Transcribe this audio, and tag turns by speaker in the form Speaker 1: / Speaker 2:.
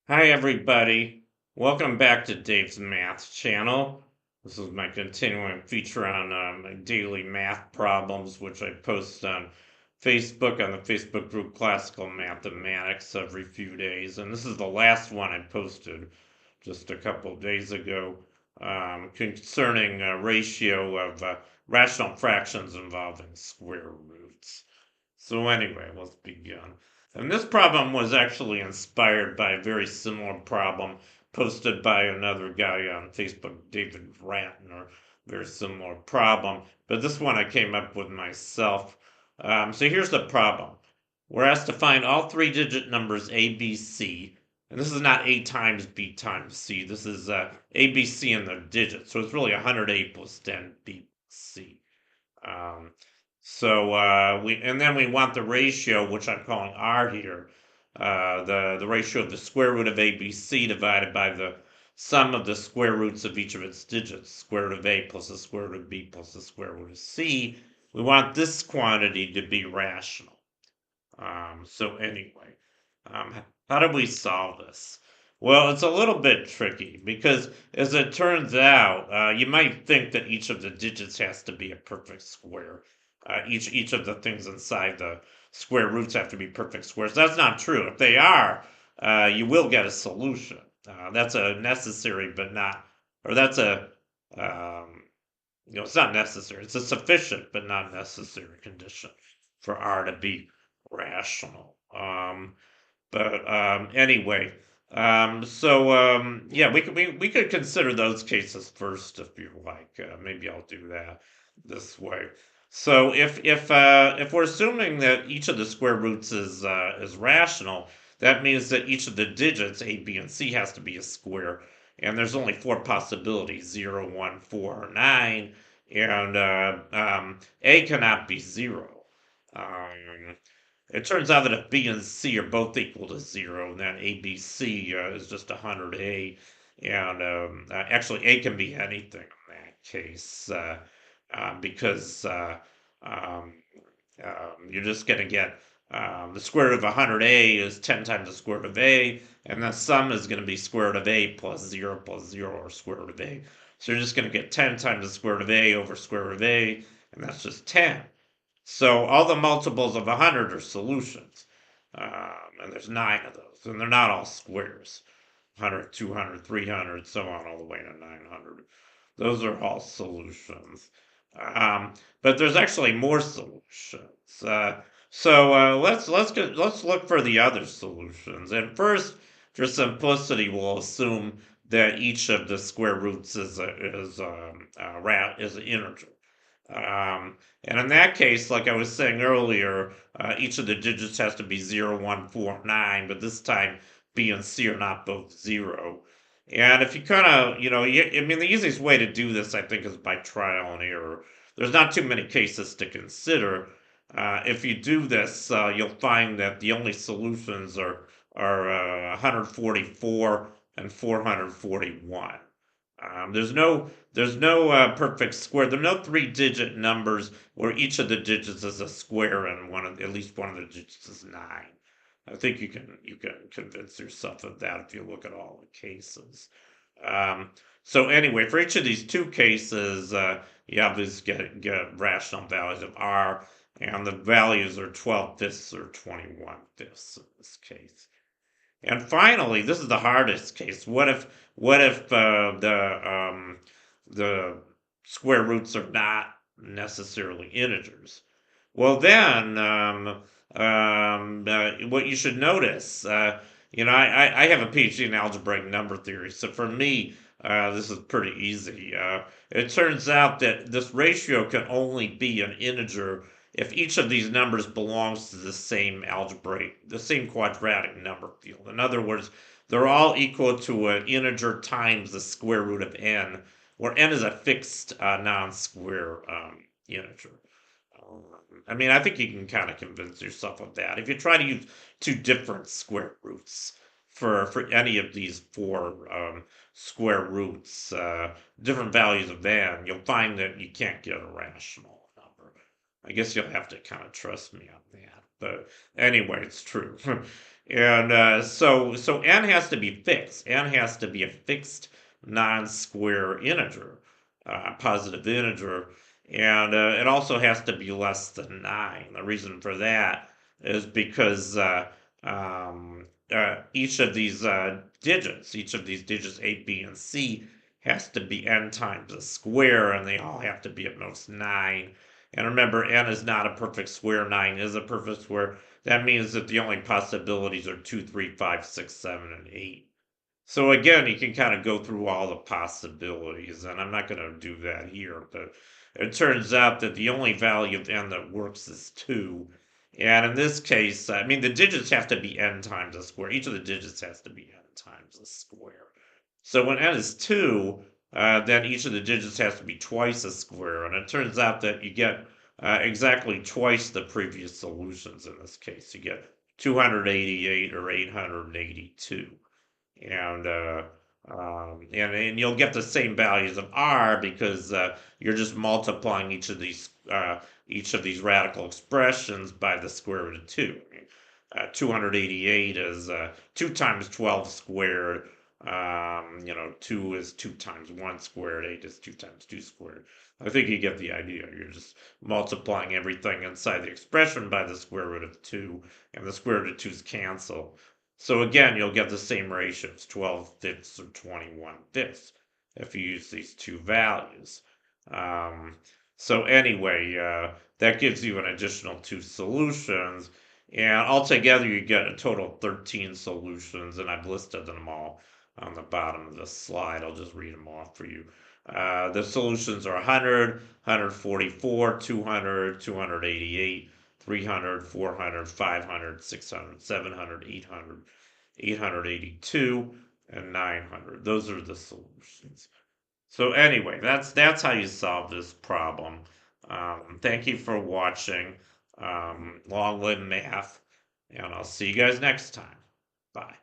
Speaker 1: Hi, everybody. Welcome back to Dave's Math channel. This is my continuing feature on my daily math problems, which I post on Facebook on the Facebook group Classical Mathematics every few days. And this is the last one I posted just a couple of days ago concerning a ratio of rational fractions involving square roots. So anyway, let's begin. And this problem was actually inspired by a very similar problem posted by another guy on Facebook, David Rattner. Very similar problem, but this one I came up with myself. So here's the problem. We're asked to find all three-digit numbers A, B, C. And this is not A times B times C. This is A, B, C in the digits. So it's really 100A plus 10B, C. Um, and then we want the ratio, which I'm calling R here, the ratio of the square root of ABC divided by the sum of the square roots of each of its digits, square root of A plus the square root of B plus the square root of C. We want this quantity to be rational. So anyway, um, how do we solve this? Well, it's a little bit tricky because, as it turns out, you might think that each of the digits has to be a perfect square. Each of the things inside the square roots have to be perfect squares. That's not true. If they are, you will get a solution. That's a necessary, but not, or that's a, um, it's not necessary. It's a sufficient, but not necessary condition for R to be rational. But anyway, yeah, we could consider those cases first if you like. Maybe I'll do that this way. So if we're assuming that each of the square roots is rational, that means that each of the digits A, B, and C has to be a square, and there's only four possibilities: 0, 1, 4, or 9, and A cannot be 0. Um, it turns out that if B and C are both equal to 0, then ABC is just 100A. And actually, A can be anything in that case because um, you're just going to get the square root of 100A is 10 times the square root of A, and the sum is going to be square root of A plus 0, or square root of A. So you're just going to get 10 times the square root of A over square root of A, and that's just 10. So all the multiples of 100 are solutions. And there's 9 of those. And they're not all squares. 100, 200, 300, so on, all the way to 900. Those are all solutions. But there's actually more solutions. Let's look for the other solutions. And first, for simplicity, we'll assume that each of the square roots is an integer. And in that case, like I was saying earlier, each of the digits has to be 0, 1, 4, 9, but this time B and C are not both 0. And if you kind of, I mean, the easiest way to do this, I think, is by trial and error. There's not too many cases to consider. If you do this, you'll find that the only solutions are 144 and 441. There's no perfect square. There are no three-digit numbers where each of the digits is a square and at least one of the digits is 9. I think you can convince yourself of that if you look at all the cases. So anyway, for each of these two cases, you obviously get rational values of R, and the values are 12 fifths or 21 fifths in this case. And finally, this is the hardest case. What if the square roots are not necessarily integers? Well, then what you should notice, I have a PhD in algebraic number theory, so for me, this is pretty easy. It turns out that this ratio can only be an integer if each of these numbers belongs to the same quadratic number field. In other words, they're all equal to an integer times the square root of n, where n is a fixed non-square integer. I mean, I think you can kind of convince yourself of that. If you try to use two different square roots for any of these four square roots, different values of n, you'll find that you can't get a rational number. I guess you'll have to kind of trust me on that. But anyway, it's true. And so n has to be fixed. N has to be a fixed non-square integer, positive integer, and it also has to be less than 9. The reason for that is because each of these digits A, B, and C has to be n times a square, and they all have to be at most 9. And remember, n is not a perfect square. 9 is a perfect square. That means that the only possibilities are 2, 3, 5, 6, 7, and 8. So again, you can kind of go through all the possibilities, and I'm not going to do that here, but it turns out that the only value of n that works is 2. And in this case, I mean, the digits have to be n times a square. Each of the digits has to be n times a square. So when n is 2, then each of the digits has to be twice a square. And it turns out that you get exactly twice the previous solutions in this case. You get 288 or 882. And and you'll get the same values of r because you're just multiplying each of these radical expressions by the square root of 2. 288 is 2 times 12 squared. 2 is 2 times 1 squared. 8 is 2 times 2 squared. I think you get the idea. You're just multiplying everything inside the expression by the square root of 2, and the square root of 2's cancel. So again, you'll get the same ratios, 12 fifths or 21 fifths, if you use these two values. Um, so anyway, that gives you an additional 2 solutions, and altogether you get a total of 13 solutions, and I've listed them all on the bottom of this slide. I'll just read them off for you. The solutions are 100, 144, 200, 288, 300, 400, 500, 600, 700, 800, 882, and 900. Those are the solutions. So anyway, that's how you solve this problem. Thank you for watching. Long live math, and I'll see you guys next time. Bye.